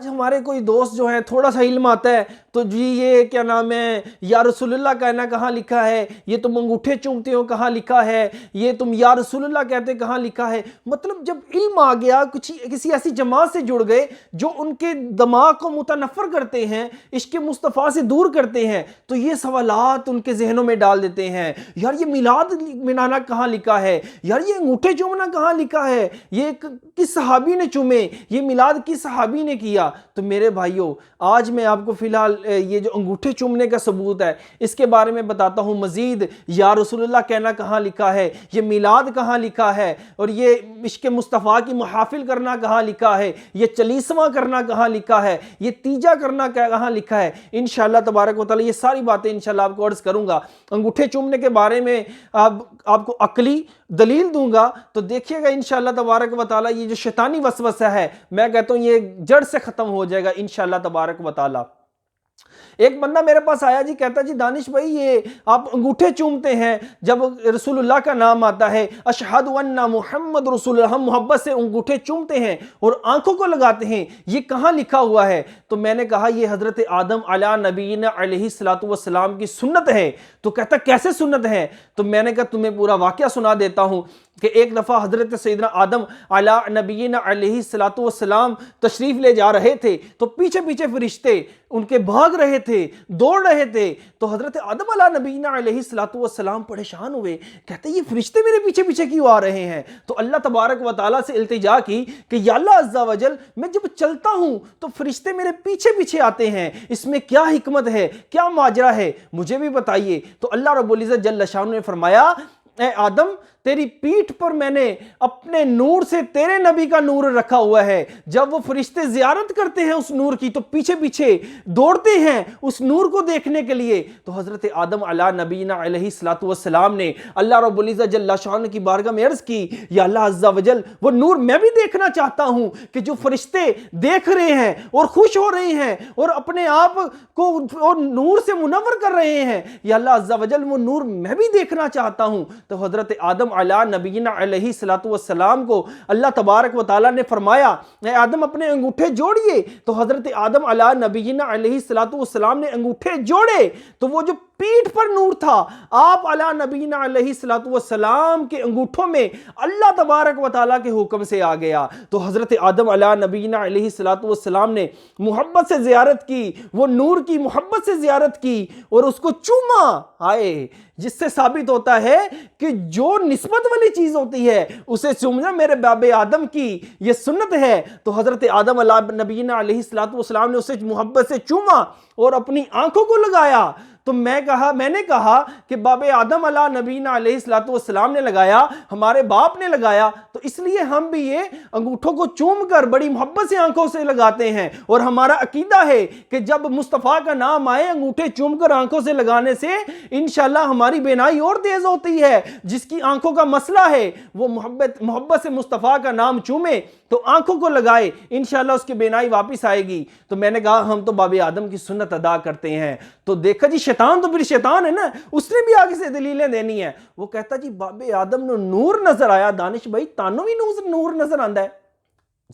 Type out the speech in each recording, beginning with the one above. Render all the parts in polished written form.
آج ہمارے کوئی دوست جو ہیں تھوڑا سا علم آتا ہے تو جی یہ کیا نام ہے یا رسول اللہ کہنا کہاں لکھا ہے، یہ تم انگوٹھے چومتے ہو کہاں لکھا ہے، یہ تم یا رسول اللہ کہتے کہاں لکھا ہے۔ مطلب جب علم آ گیا، کسی ایسی جماعت سے جڑ گئے جو ان کے دماغ کو متنفر کرتے ہیں، عشق مصطفیٰ سے دور کرتے ہیں، تو یہ سوالات ان کے ذہنوں میں ڈال دیتے ہیں، یار یہ میلاد منانا کہاں لکھا ہے، یار یہ انگوٹھے چومنا کہاں لکھا ہے، یہ کس صحابی نے چومے، یہ میلاد کس صحابی نے کیا۔ تو میرے بھائیوں، آج میں آپ کو فی الحال یہ جو انگوٹھے چومنے کا ثبوت ہے اس کے بارے میں بتاتا ہوں مزید۔ یا رسول اللہ کہنا کہاں لکھا ہے، یہ میلاد کہاں لکھا ہے، اور یہ عشق مصطفیٰ کی محافل کرنا کہاں لکھا ہے، یہ چلیسواں کرنا کہاں لکھا ہے، یہ تیجا کرنا کہاں لکھا ہے۔ انشاءاللہ تبارک و تعالی یہ ساری باتیں انشاءاللہ آپ کو عرض کروں گا۔ انگوٹھے چومنے کے بارے میں آپ کو عقلی دلیل دوں گا تو دیکھیے گا انشاءاللہ تبارک و تعالی یہ جو شیطانی وسوسہ ہے میں کہتا ہوں یہ جڑ سے ختم ہو جائے گا انشاءاللہ تبارک و تعالی۔ ایک بندہ میرے پاس آیا جی، کہتا جی دانش بھائی یہ آپ انگوٹھے چومتے ہیں جب رسول اللہ کا نام آتا ہے، اشہد ان محمد رسول اللہ، ہم محبت سے انگوٹھے چومتے ہیں اور آنکھوں کو لگاتے ہیں، یہ کہاں لکھا ہوا ہے؟ تو میں نے کہا یہ حضرت آدم علیہ نبینا علیہ السلام کی سنت ہے۔ تو کہتا کیسے سنت ہے؟ تو میں نے کہا تمہیں پورا واقعہ سنا دیتا ہوں کہ ایک دفعہ حضرت سیدنا آدم علیہ نبینا علیہ السلام تشریف لے جا رہے تھے تو پیچھے پیچھے فرشتے ان کے بھاگ رہے تھے، دوڑ رہے تھے۔ تو حضرت آدم علیہ نبینا علیہ السلام پریشان ہوئے، کہتے یہ فرشتے میرے پیچھے پیچھے کیوں آ رہے ہیں؟ تو اللہ تبارک و تعالیٰ سے التجا کی کہ یا اللہ عز و جل میں جب چلتا ہوں تو فرشتے میرے پیچھے پیچھے آتے ہیں، اس میں کیا حکمت ہے، کیا ماجرا ہے، مجھے بھی بتائیے۔ تو اللہ رب العزت جل شانہ نے فرمایا اے آدم تیری پیٹھ پر میں نے اپنے نور سے تیرے نبی کا نور رکھا ہوا ہے، جب وہ فرشتے زیارت کرتے ہیں اس نور کی تو پیچھے پیچھے دوڑتے ہیں اس نور کو دیکھنے کے لیے۔ تو حضرت آدم علیہ نبینا علیہ السلام نے اللہ رب العزت جل شانہ کی بارگاہ میں عرض کی یا اللہ عز و جل وہ نور میں بھی دیکھنا چاہتا ہوں کہ جو فرشتے دیکھ رہے ہیں اور خوش ہو رہے ہیں اور اپنے آپ کو اور نور سے منور کر رہے ہیں، یا اللہ عز و جل وہ نور میں بھی دیکھنا چاہتا ہوں۔ تو حضرت آدم علیہ نبینا علیہ السلام کو اللہ تبارک و تعالیٰ نے فرمایا اے آدم اپنے انگوٹھے جوڑیے۔ تو حضرت آدم علیہ نبینا علیہ السلام نے انگوٹھے جوڑے تو وہ جو پیٹھ پر نور تھا آپ علیہ نبینا علیہ السلام کے انگوٹھوں میں اللہ تبارک و تعالیٰ کے حکم سے آ گیا۔ تو حضرت آدم علیہ نبینا علیہ السلام نے محبت سے زیارت کی، وہ نور کی محبت سے زیارت کی اور اس کو چوما۔ آئے جس سے ثابت ہوتا ہے کہ جو نسبت والی چیز ہوتی ہے اسے چومنا میرے باب آدم کی یہ سنت ہے۔ تو حضرت آدم علیہ نبینا علیہ السلام نے اسے محبت سے چوما اور اپنی آنکھوں کو لگایا۔ تو میں نے کہا کہ باب آدم علیہ نبینا علیہ السلام نے لگایا، ہمارے باپ نے لگایا، تو اس لیے ہم بھی یہ انگوٹھوں کو چوم کر بڑی محبت سے آنکھوں سے لگاتے ہیں۔ اور ہمارا عقیدہ ہے کہ جب مصطفیٰ کا نام آئے انگوٹھے چوم کر آنکھوں سے لگانے سے انشاءاللہ ہماری بینائی اور تیز ہوتی ہے۔ جس کی آنکھوں کا مسئلہ ہے وہ محبت سے مصطفیٰ کا نام چومے تو آنکھوں کو لگائے، انشاءاللہ اس کی بینائی واپس آئے گی۔ تو میں نے کہا ہم تو باب آدم کی سنت ادا کرتے ہیں۔ تو دیکھا جی شیطان تو پھر شیطان ہے نا، اس نے بھی آگے سے دلیلیں دینی ہے۔ وہ کہتا جی باب آدم نے نور نظر آیا، دانش بھائی تانوں بھی نور نظر آندا ہے؟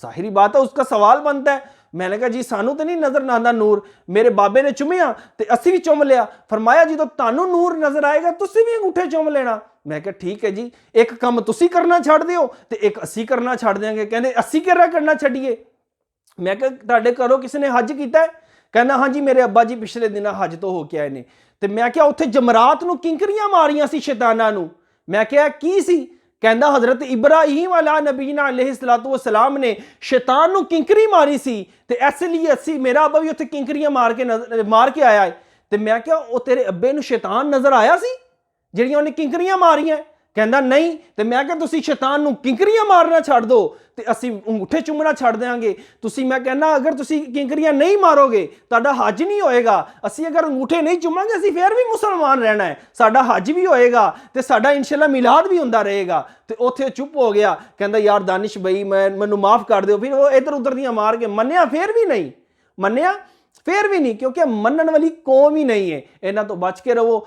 ظاہری بات ہے اس کا سوال بنتا ہے۔ میں نے کہا جی سانو تو نہیں نظر آندا نور، میرے بابے نے چومیا تے اسی بھی چوم لیا۔ فرمایا جی تو تانوں نور نظر آئے گا تسی بھی انگوٹھے چوم لینا۔ میں کہا ٹھیک ہے جی، ایک کم تسی کرنا چھڑ دیو تے ایک اسی کرنا چھڑ دیں گے۔ کہنے اسی کرنا چھڑیے؟ میں کہا تہاڈے گھروں کسی نے حج کیتا ہے؟ کہنا ہاں جی میرے ابا جی پچھلے دن حج تو ہو کے آئے نے۔ تے میں کہا اتھے جمرات نو کنکریاں ماریاں سی شیطاناں نو۔ میں کہا کی سی؟ کہندا حضرت ابراہیم علیہ نبینا علیہ السلام نے شیطان نو کنکری ماری سی تے اس لیے اسی میرا ابا بھی اتھے کنکریاں مار کے آیا ہے۔ تے میں کہا او تیرے ابے نو شیطان نظر آیا سی جڑیاں انہیں کنکریاں ماریاں؟ کہندا نہیں۔ تے میں کہا تسی شیطان نو کنکریاں مارنا چھڑ دو تے اسی انگوٹھے چومنا چھڑ دیاں گے۔ تسی میں کہنا اگر تسی کنکریاں نہیں مارو گے تہاڈا حج نہیں ہوئے گا۔ اسی اگر انگوٹھے نہیں چوماں گے اسی پھر بھی مسلمان رہنا ہے، ساڈا حج بھی ہوئے گا تے ساڈا انشاءاللہ میلاد بھی ہوندا رہے گا۔ تے اوتھے چپ ہو گیا، کہندا یار دانش بھائی مینوں معاف کر دیو۔ پھر وہ ادھر ادھر دیاں مار کے منیا، پھر بھی نہیں منیا۔ ਫਿਰ ਵੀ ਨਹੀਂ, ਕਿਉਂਕਿ ਮੰਨਣ ਵਾਲੀ ਕੌਮ ਹੀ ਨਹੀਂ ਹੈ। ਇਹਨਾਂ ਤੋਂ ਬਚ ਕੇ ਰਹੋ।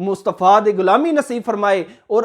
ਮੁਸਤਫਾ ਦੀ ਗੁਲਾਮੀ ਨਸੀਬ ਫਰਮਾਏ ਔਰ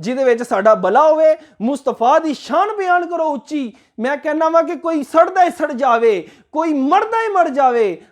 ਜਿਹਦੇ ਵਿੱਚ ਸਾਡਾ ਭਲਾ ਹੋਵੇ। ਮੁਸਤਫਾ ਦੀ ਸ਼ਾਨ ਬਿਆਨ ਕਰੋ ਉੱਚੀ। ਮੈਂ ਕਹਿੰਦਾ ਵਾ ਕਿ ਕੋਈ ਸੜਦਾ ਹੀ ਸੜ ਜਾਵੇ, ਕੋਈ ਮਰਦਾ ਹੀ ਮਰ ਜਾਵੇ,